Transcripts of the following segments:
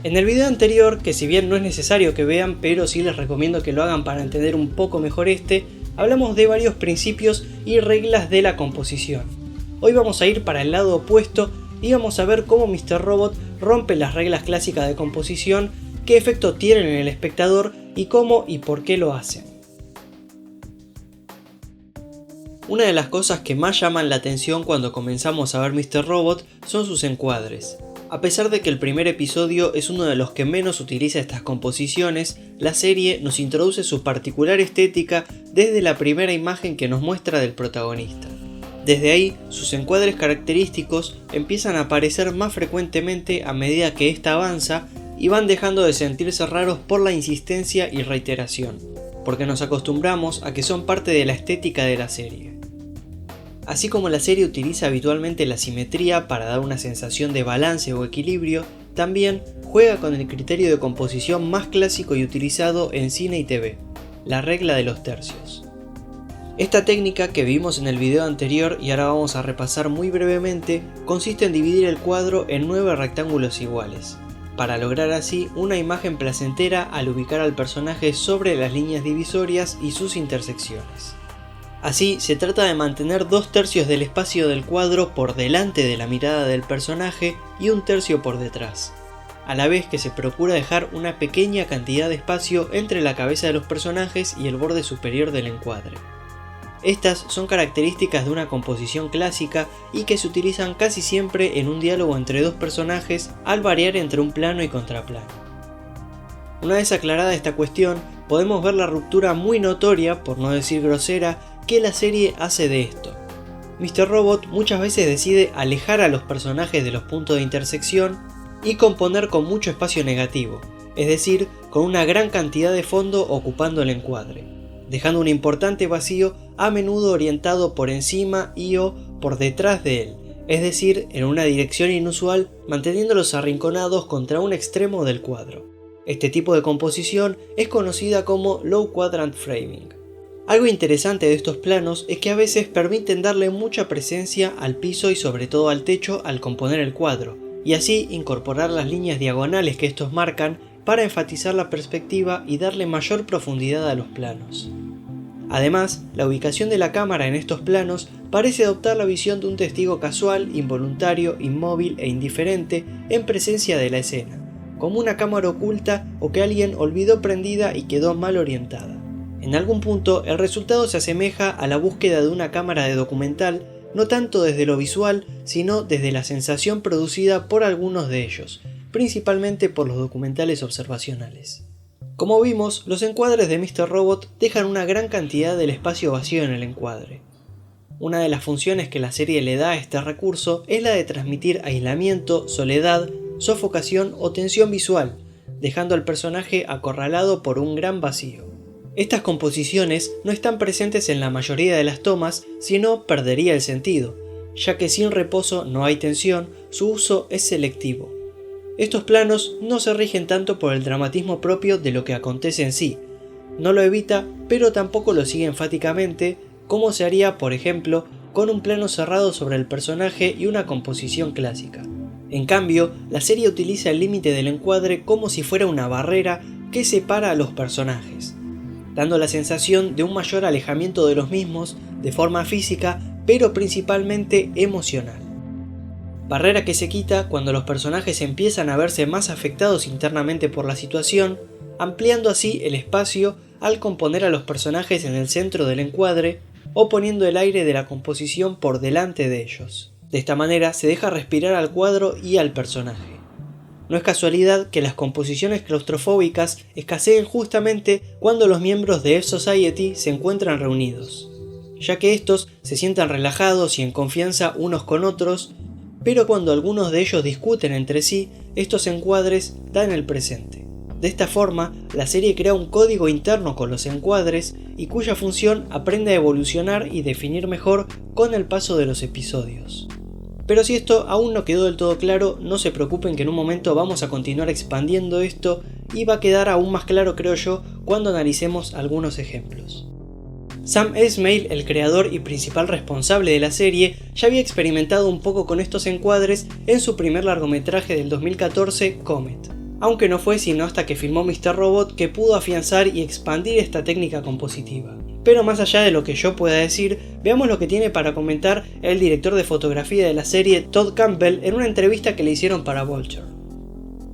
En el video anterior, que si bien no es necesario que vean, pero sí les recomiendo que lo hagan para entender un poco mejor hablamos de varios principios y reglas de la composición. Hoy vamos a ir para el lado opuesto y vamos a ver cómo Mr. Robot rompe las reglas clásicas de composición, qué efecto tienen en el espectador y cómo y por qué lo hacen. Una de las cosas que más llaman la atención cuando comenzamos a ver Mr. Robot son sus encuadres. A pesar de que el primer episodio es uno de los que menos utiliza estas composiciones, la serie nos introduce su particular estética desde la primera imagen que nos muestra del protagonista. Desde ahí, sus encuadres característicos empiezan a aparecer más frecuentemente a medida que ésta avanza y van dejando de sentirse raros por la insistencia y reiteración, porque nos acostumbramos a que son parte de la estética de la serie. Así como la serie utiliza habitualmente la simetría para dar una sensación de balance o equilibrio, también juega con el criterio de composición más clásico y utilizado en cine y TV, la regla de los tercios. Esta técnica que vimos en el video anterior y ahora vamos a repasar muy brevemente, consiste en dividir el cuadro en 9 rectángulos iguales, para lograr así una imagen placentera al ubicar al personaje sobre las líneas divisorias y sus intersecciones. Así, se trata de mantener 2/3 del espacio del cuadro por delante de la mirada del personaje y 1/3 por detrás, a la vez que se procura dejar una pequeña cantidad de espacio entre la cabeza de los personajes y el borde superior del encuadre. Estas son características de una composición clásica y que se utilizan casi siempre en un diálogo entre dos personajes al variar entre un plano y contraplano. Una vez aclarada esta cuestión, podemos ver la ruptura muy notoria, por no decir grosera, que la serie hace de esto. Mr. Robot muchas veces decide alejar a los personajes de los puntos de intersección y componer con mucho espacio negativo, es decir, con una gran cantidad de fondo ocupando el encuadre, dejando un importante vacío a menudo orientado por encima y o por detrás de él, es decir, en una dirección inusual, manteniéndolos arrinconados contra un extremo del cuadro. Este tipo de composición es conocida como Low Quadrant Framing. Algo interesante de estos planos es que a veces permiten darle mucha presencia al piso y sobre todo al techo al componer el cuadro, y así incorporar las líneas diagonales que estos marcan para enfatizar la perspectiva y darle mayor profundidad a los planos. Además, la ubicación de la cámara en estos planos parece adoptar la visión de un testigo casual, involuntario, inmóvil e indiferente en presencia de la escena, como una cámara oculta o que alguien olvidó prendida y quedó mal orientada. En algún punto, el resultado se asemeja a la búsqueda de una cámara de documental, no tanto desde lo visual, sino desde la sensación producida por algunos de ellos, principalmente por los documentales observacionales. Como vimos, los encuadres de Mr. Robot dejan una gran cantidad del espacio vacío en el encuadre. Una de las funciones que la serie le da a este recurso es la de transmitir aislamiento, soledad, sofocación o tensión visual, dejando al personaje acorralado por un gran vacío. Estas composiciones no están presentes en la mayoría de las tomas, sino perdería el sentido, ya que sin reposo no hay tensión, su uso es selectivo. Estos planos no se rigen tanto por el dramatismo propio de lo que acontece en sí, no lo evita, pero tampoco lo sigue enfáticamente, como se haría, por ejemplo, con un plano cerrado sobre el personaje y una composición clásica. En cambio, la serie utiliza el límite del encuadre como si fuera una barrera que separa a los personajes, dando la sensación de un mayor alejamiento de los mismos de forma física, pero principalmente emocional. Barrera que se quita cuando los personajes empiezan a verse más afectados internamente por la situación, ampliando así el espacio al componer a los personajes en el centro del encuadre o poniendo el aire de la composición por delante de ellos. De esta manera se deja respirar al cuadro y al personaje. No es casualidad que las composiciones claustrofóbicas escaseen justamente cuando los miembros de F-Society se encuentran reunidos, ya que estos se sientan relajados y en confianza unos con otros, pero cuando algunos de ellos discuten entre sí, estos encuadres dan el presente. De esta forma, la serie crea un código interno con los encuadres y cuya función aprende a evolucionar y definir mejor con el paso de los episodios. Pero si esto aún no quedó del todo claro, no se preocupen que en un momento vamos a continuar expandiendo esto y va a quedar aún más claro, creo yo, cuando analicemos algunos ejemplos. Sam Esmail, el creador y principal responsable de la serie, ya había experimentado un poco con estos encuadres en su primer largometraje del 2014, Comet. aunque no fue sino hasta que filmó Mr. Robot que pudo afianzar y expandir esta técnica compositiva. Pero más allá de lo que yo pueda decir, veamos lo que tiene para comentar el director de fotografía de la serie, Todd Campbell, en una entrevista que le hicieron para Vulture.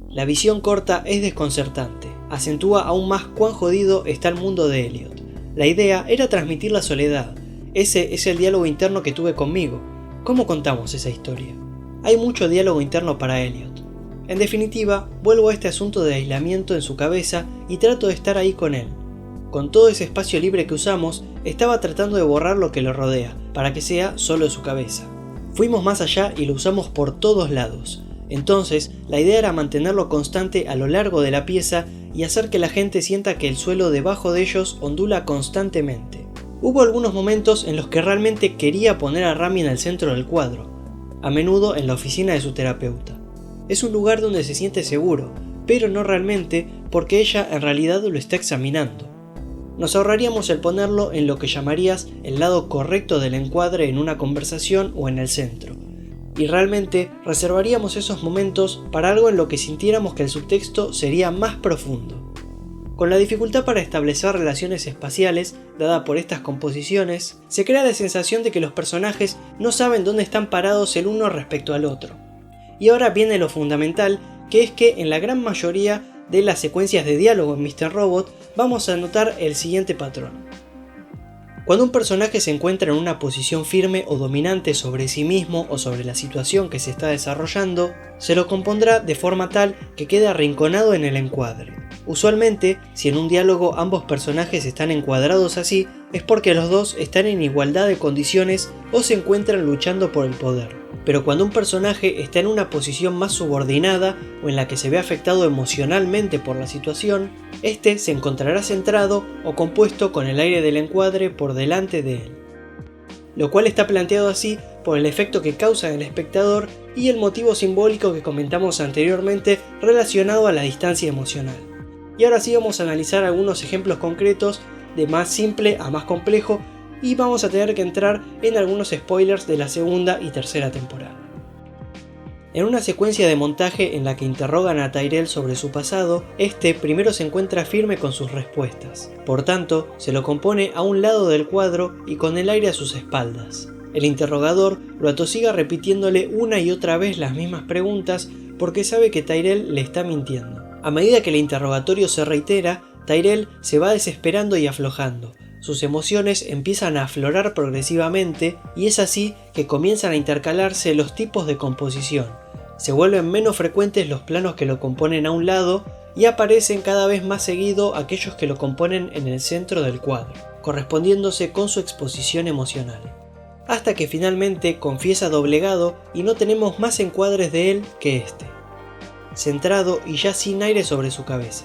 La visión corta es desconcertante, acentúa aún más cuán jodido está el mundo de Elliot. La idea era transmitir la soledad, ese es el diálogo interno que tuve conmigo. ¿Cómo contamos esa historia? Hay mucho diálogo interno para Elliot. En definitiva, vuelvo a este asunto de aislamiento en su cabeza y trato de estar ahí con él. Con todo ese espacio libre que usamos, estaba tratando de borrar lo que lo rodea, para que sea solo su cabeza. Fuimos más allá y lo usamos por todos lados. Entonces, la idea era mantenerlo constante a lo largo de la pieza y hacer que la gente sienta que el suelo debajo de ellos ondula constantemente. Hubo algunos momentos en los que realmente quería poner a Rami en el centro del cuadro, a menudo en la oficina de su terapeuta. Es un lugar donde se siente seguro, pero no realmente porque ella en realidad lo está examinando. Nos ahorraríamos el ponerlo en lo que llamarías el lado correcto del encuadre en una conversación o en el centro. Y realmente reservaríamos esos momentos para algo en lo que sintiéramos que el subtexto sería más profundo. Con la dificultad para establecer relaciones espaciales, dada por estas composiciones, se crea la sensación de que los personajes no saben dónde están parados el uno respecto al otro. Y ahora viene lo fundamental, que es que en la gran mayoría de las secuencias de diálogo en Mr. Robot vamos a notar el siguiente patrón. Cuando un personaje se encuentra en una posición firme o dominante sobre sí mismo o sobre la situación que se está desarrollando, se lo compondrá de forma tal que quede arrinconado en el encuadre. Usualmente, si en un diálogo ambos personajes están encuadrados así, es porque los dos están en igualdad de condiciones o se encuentran luchando por el poder. Pero cuando un personaje está en una posición más subordinada o en la que se ve afectado emocionalmente por la situación, este se encontrará centrado o compuesto con el aire del encuadre por delante de él. Lo cual está planteado así por el efecto que causa en el espectador y el motivo simbólico que comentamos anteriormente relacionado a la distancia emocional. Y ahora sí vamos a analizar algunos ejemplos concretos de más simple a más complejo y vamos a tener que entrar en algunos spoilers de la segunda y tercera temporada. En una secuencia de montaje en la que interrogan a Tyrell sobre su pasado, este primero se encuentra firme con sus respuestas. Por tanto, se lo compone a un lado del cuadro y con el aire a sus espaldas. El interrogador lo atosiga repitiéndole una y otra vez las mismas preguntas porque sabe que Tyrell le está mintiendo. A medida que el interrogatorio se reitera, Tyrell se va desesperando y aflojando. Sus emociones empiezan a aflorar progresivamente y es así que comienzan a intercalarse los tipos de composición. Se vuelven menos frecuentes los planos que lo componen a un lado y aparecen cada vez más seguido aquellos que lo componen en el centro del cuadro, correspondiéndose con su exposición emocional. Hasta que finalmente confiesa doblegado y no tenemos más encuadres de él que este, centrado y ya sin aire sobre su cabeza.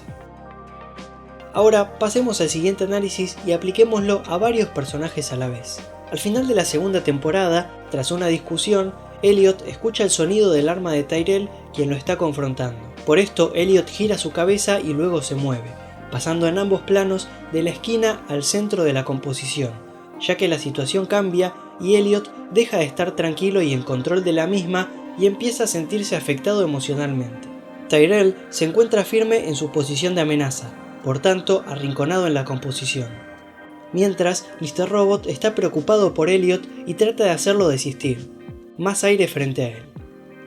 Ahora pasemos al siguiente análisis y apliquémoslo a varios personajes a la vez. Al final de la segunda temporada, tras una discusión, Elliot escucha el sonido del arma de Tyrell, quien lo está confrontando. Por esto, Elliot gira su cabeza y luego se mueve, pasando en ambos planos de la esquina al centro de la composición, ya que la situación cambia y Elliot deja de estar tranquilo y en control de la misma y empieza a sentirse afectado emocionalmente. Tyrell se encuentra firme en su posición de amenaza, por tanto arrinconado en la composición. Mientras, Mr. Robot está preocupado por Elliot y trata de hacerlo desistir. Más aire frente a él.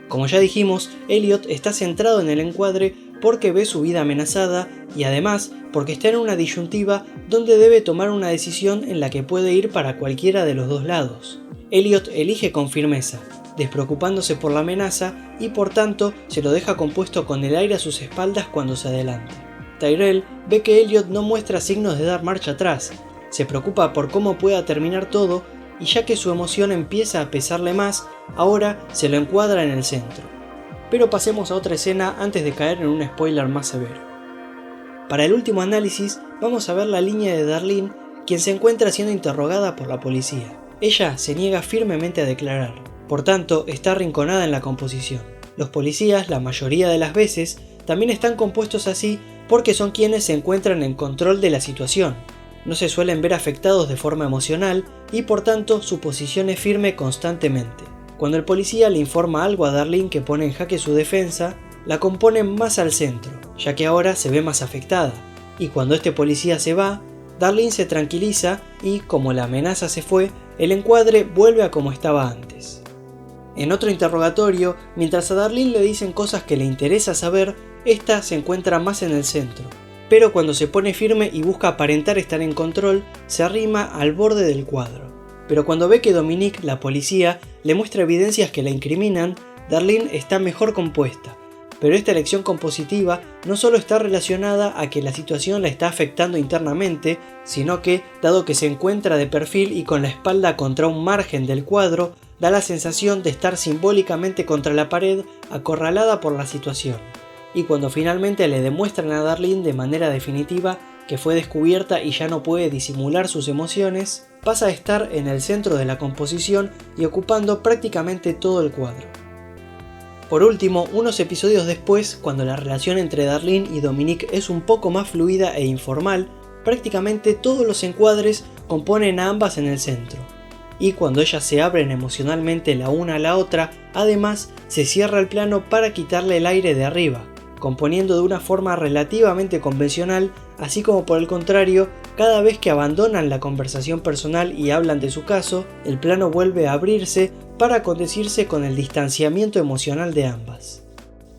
Como ya dijimos, Elliot está centrado en el encuadre porque ve su vida amenazada y además porque está en una disyuntiva donde debe tomar una decisión en la que puede ir para cualquiera de los dos lados. Elliot elige con firmeza, despreocupándose por la amenaza y por tanto se lo deja compuesto con el aire a sus espaldas cuando se adelanta. Tyrell ve que Elliot no muestra signos de dar marcha atrás, se preocupa por cómo pueda terminar todo y ya que su emoción empieza a pesarle más, ahora se lo encuadra en el centro. Pero pasemos a otra escena antes de caer en un spoiler más severo. Para el último análisis vamos a ver la línea de Darlene, quien se encuentra siendo interrogada por la policía. Ella se niega firmemente a declarar, por tanto está arrinconada en la composición. Los policías, la mayoría de las veces, también están compuestos así porque son quienes se encuentran en control de la situación. No se suelen ver afectados de forma emocional y por tanto su posición es firme constantemente. Cuando el policía le informa algo a Darlene que pone en jaque su defensa, la componen más al centro, ya que ahora se ve más afectada, y cuando este policía se va, Darlene se tranquiliza y, como la amenaza se fue, el encuadre vuelve a como estaba antes. En otro interrogatorio, mientras a Darlene le dicen cosas que le interesa saber, esta se encuentra más en el centro, pero cuando se pone firme y busca aparentar estar en control, se arrima al borde del cuadro. Pero cuando ve que Dominique, la policía, le muestra evidencias que la incriminan, Darlene está mejor compuesta. Pero esta elección compositiva no solo está relacionada a que la situación la está afectando internamente, sino que, dado que se encuentra de perfil y con la espalda contra un margen del cuadro, da la sensación de estar simbólicamente contra la pared, acorralada por la situación. Y cuando finalmente le demuestran a Darlene de manera definitiva que fue descubierta y ya no puede disimular sus emociones, pasa a estar en el centro de la composición y ocupando prácticamente todo el cuadro. Por último, unos episodios después, cuando la relación entre Darlene y Dominique es un poco más fluida e informal, prácticamente todos los encuadres componen a ambas en el centro. Y cuando ellas se abren emocionalmente la una a la otra, además se cierra el plano para quitarle el aire de arriba, componiendo de una forma relativamente convencional, así como por el contrario, cada vez que abandonan la conversación personal y hablan de su caso, el plano vuelve a abrirse para condecirse con el distanciamiento emocional de ambas.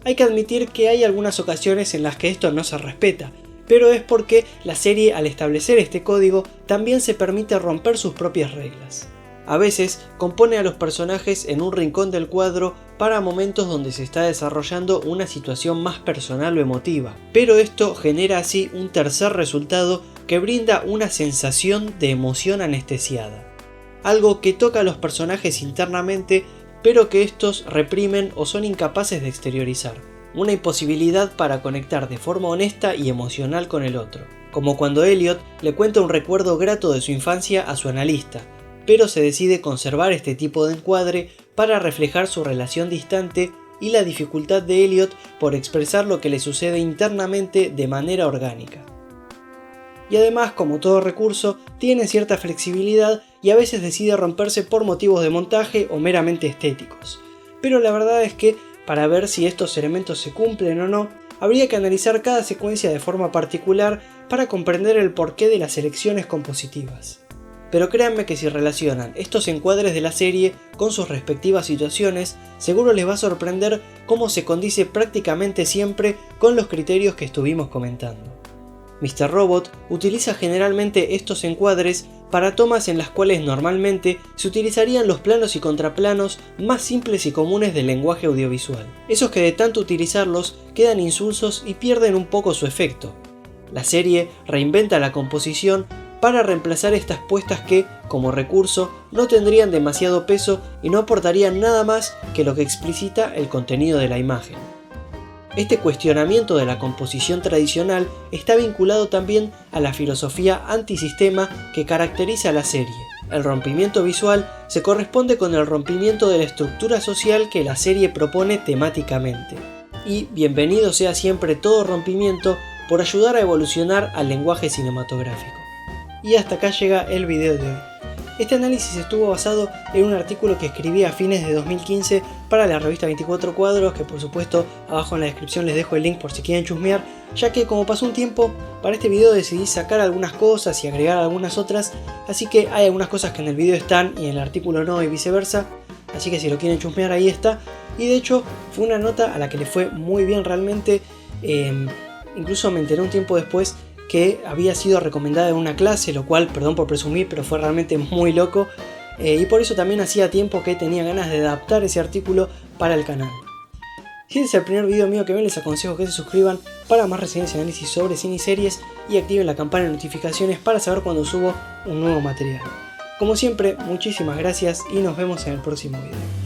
Hay que admitir que hay algunas ocasiones en las que esto no se respeta, pero es porque la serie, al establecer este código, también se permite romper sus propias reglas. A veces compone a los personajes en un rincón del cuadro para momentos donde se está desarrollando una situación más personal o emotiva, pero esto genera así un tercer resultado que brinda una sensación de emoción anestesiada. Algo que toca a los personajes internamente, pero que estos reprimen o son incapaces de exteriorizar. Una imposibilidad para conectar de forma honesta y emocional con el otro. Como cuando Elliot le cuenta un recuerdo grato de su infancia a su analista, pero se decide conservar este tipo de encuadre para reflejar su relación distante y la dificultad de Elliot por expresar lo que le sucede internamente de manera orgánica. Y además, como todo recurso, tiene cierta flexibilidad y a veces decide romperse por motivos de montaje o meramente estéticos. Pero la verdad es que, para ver si estos elementos se cumplen o no, habría que analizar cada secuencia de forma particular para comprender el porqué de las elecciones compositivas. Pero créanme que si relacionan estos encuadres de la serie con sus respectivas situaciones, seguro les va a sorprender cómo se condice prácticamente siempre con los criterios que estuvimos comentando. Mr. Robot utiliza generalmente estos encuadres para tomas en las cuales normalmente se utilizarían los planos y contraplanos más simples y comunes del lenguaje audiovisual. Esos que de tanto utilizarlos quedan insulsos y pierden un poco su efecto. La serie reinventa la composición para reemplazar estas puestas que, como recurso, no tendrían demasiado peso y no aportarían nada más que lo que explicita el contenido de la imagen. Este cuestionamiento de la composición tradicional está vinculado también a la filosofía antisistema que caracteriza a la serie. El rompimiento visual se corresponde con el rompimiento de la estructura social que la serie propone temáticamente. Y bienvenido sea siempre todo rompimiento por ayudar a evolucionar al lenguaje cinematográfico. Y hasta acá llega el video de hoy. Este análisis estuvo basado en un artículo que escribí a fines de 2015 para la revista 24 Cuadros, que por supuesto abajo en la descripción les dejo el link por si quieren chusmear, ya que como pasó un tiempo, para este video decidí sacar algunas cosas y agregar algunas otras, así que hay algunas cosas que en el video están y en el artículo no y viceversa, así que si lo quieren chusmear ahí está. Y de hecho fue una nota a la que le fue muy bien realmente, incluso me enteré un tiempo después que había sido recomendada en una clase, lo cual, perdón por presumir, pero fue realmente muy loco, y por eso también hacía tiempo que tenía ganas de adaptar ese artículo para el canal. Si este es el primer video mío que ven, les aconsejo que se suscriban para más reseñas y análisis sobre cine y series y activen la campana de notificaciones para saber cuando subo un nuevo material. Como siempre, muchísimas gracias y nos vemos en el próximo video.